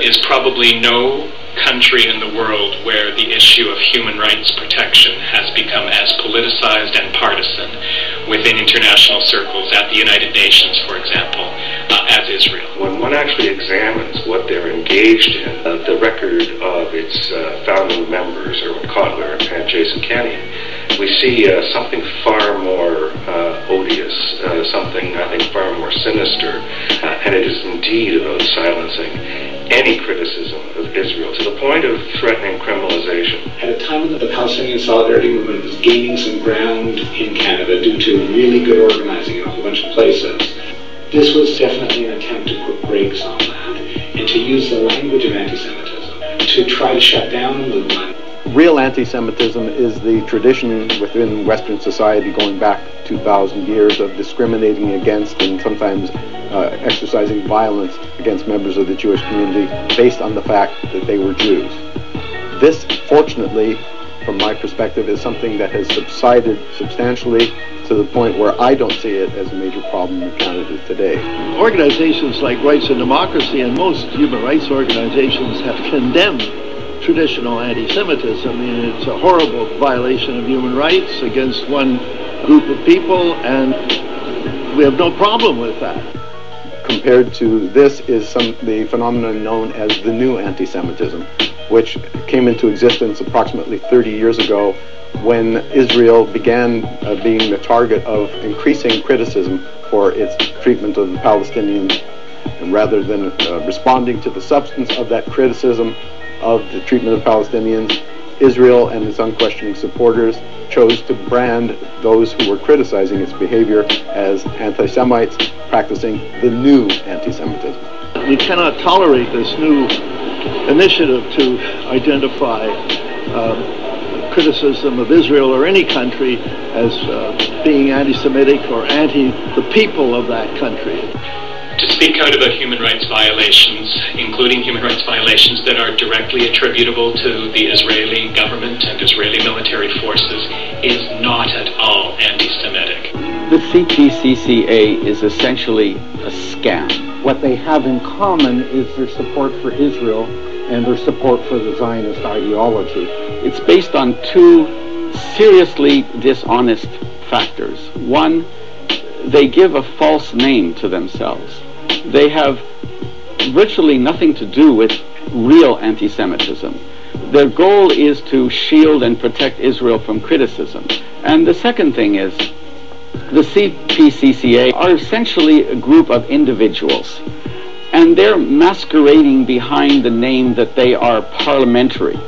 is probably no country in the world where the issue of human rights protection has become as politicized and partisan within international circles, at the United Nations, for example, as Israel. When one actually examines what they're engaged in, the record of its founding members, Irwin Cotler and Jason Kenney, we see something far more odious, something I think far more sinister, and it is indeed about silencing any criticism of Israel to the point of threatening criminalization. At a time when the Palestinian Solidarity Movement was gaining some ground in Canada due to really good organizing in a whole bunch of places, this was definitely an attempt to put brakes on that and to use the language of anti-Semitism to try to shut down the movement. Real anti-Semitism is the tradition within Western society going back 2,000 years of discriminating against and sometimes exercising violence against members of the Jewish community based on the fact that they were Jews. This, fortunately, from my perspective, is something that has subsided substantially to the point where I don't see it as a major problem in Canada today. Organizations like Rights and Democracy and most human rights organizations have condemned traditional anti-Semitism. I mean, it's a horrible violation of human rights against one group of people, and we have no problem with that. Compared to this is the phenomenon known as the new anti-Semitism, which came into existence approximately 30 years ago when Israel began being the target of increasing criticism for its treatment of the Palestinians. And rather than responding to the substance of that criticism of the treatment of Palestinians, Israel and its unquestioning supporters chose to brand those who were criticizing its behavior as anti-Semites practicing the new anti-Semitism. We cannot tolerate this new initiative to identify criticism of Israel or any country as being anti-Semitic or anti the people of that country. To speak out about human rights violations, including human rights violations that are directly attributable to the Israeli government and Israeli military forces, is not at all anti-Semitic. The CPCCA is essentially a scam. What they have in common is their support for Israel and their support for the Zionist ideology. It's based on two seriously dishonest factors. One, they give a false name to themselves. They have virtually nothing to do with real anti-Semitism. Their goal is to shield and protect Israel from criticism. And the second thing is, the CPCCA are essentially a group of individuals, and they're masquerading behind the name that they are parliamentary.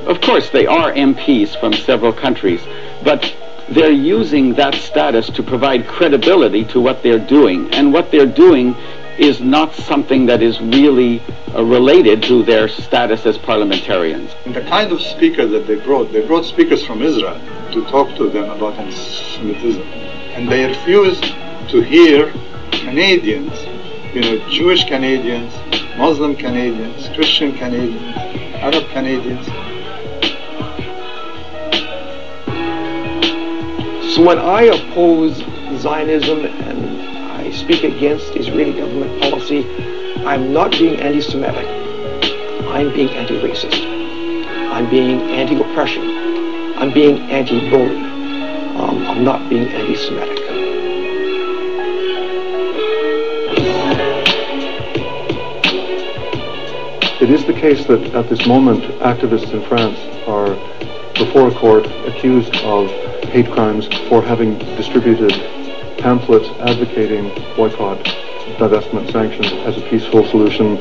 Of course, they are MPs from several countries, but they're using that status to provide credibility to what they're doing, and what they're doing is not something that is really related to their status as parliamentarians. The kind of speaker that they brought speakers from Israel to talk to them about anti-Semitism, and they refused to hear Canadians, Jewish Canadians, Muslim Canadians, Christian Canadians, Arab Canadians. So when I oppose Zionism and I speak against Israeli government policy, I'm not being anti-Semitic. I'm being anti-racist. I'm being anti-oppression. I'm being anti-bully. I'm not being anti-Semitic. It is the case that at this moment activists in France are before a court accused of hate crimes for having distributed pamphlets advocating boycott, divestment, sanctions as a peaceful solution.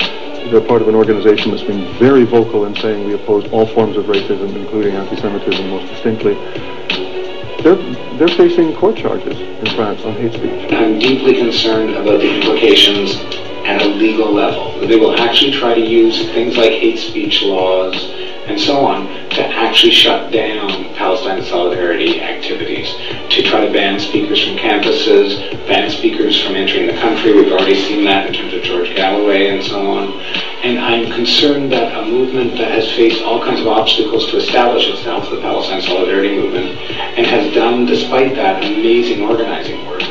They're part of an organization that's been very vocal in saying we oppose all forms of racism, including anti-Semitism most distinctly. They're facing court charges in France on hate speech. I'm deeply concerned about the implications at a legal level. They will actually try to use things like hate speech laws and so on to actually shut down Palestine solidarity activities, to try to ban speakers from campuses, ban speakers from entering the country. We've already seen that in terms of George Galloway and so on. And I'm concerned that a movement that has faced all kinds of obstacles to establish itself, the Palestine Solidarity Movement, and has done, despite that, amazing organizing work,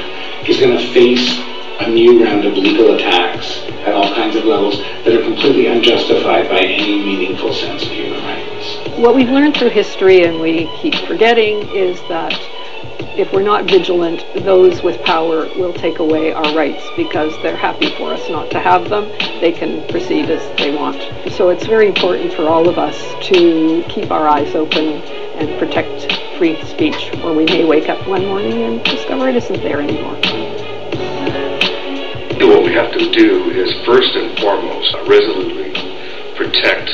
is going to face a new round of legal attacks at all kinds of levels that are completely unjustified by any meaningful sense of human rights. What we've learned through history, and we keep forgetting, is that if we're not vigilant, those with power will take away our rights because they're happy for us not to have them. They can proceed as they want. So it's very important for all of us to keep our eyes open and protect free speech, or we may wake up one morning and discover it isn't there anymore. What we have to do is first and foremost resolutely protect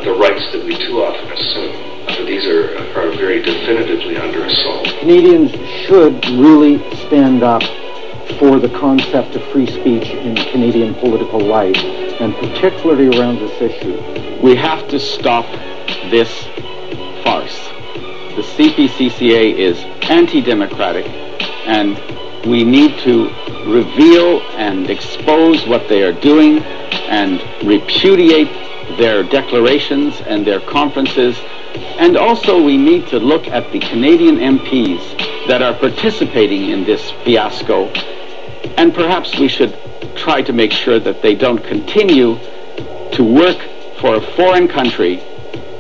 the rights that we too often assume. These are very definitively under assault. Canadians should really stand up for the concept of free speech in Canadian political life, and particularly around this issue. We have to stop this farce. The CPCCA is anti-democratic, and we need to reveal and expose what they are doing and repudiate their declarations and their conferences. And also we need to look at the Canadian MPs that are participating in this fiasco, and perhaps we should try to make sure that they don't continue to work for a foreign country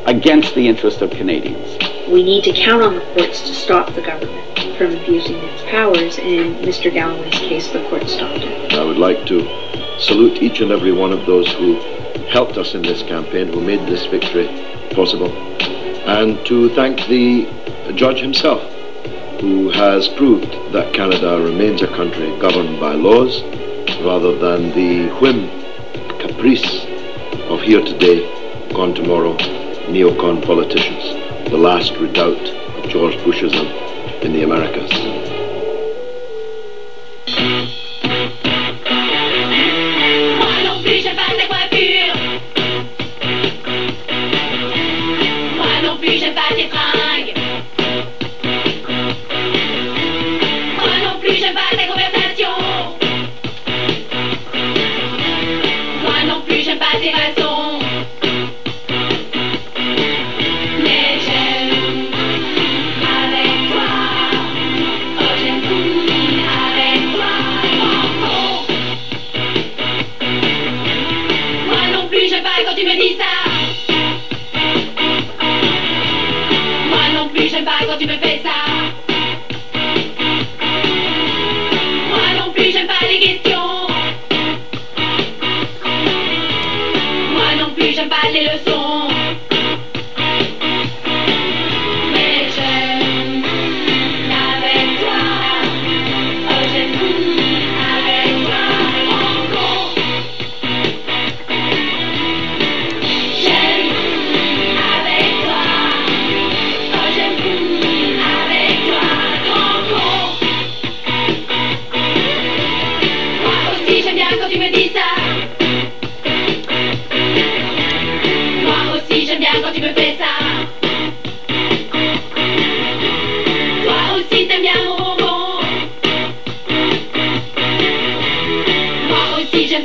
against the interest of Canadians. We need to count on the courts to stop the government from abusing its powers, and in Mr. Galloway's case, the court stopped it. I would like to salute each and every one of those who helped us in this campaign, who made this victory possible, and to thank the judge himself, who has proved that Canada remains a country governed by laws rather than the whim, caprice of here today, gone tomorrow, neocon politicians, the last redoubt of George Bushism in the Americas.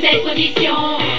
Cette position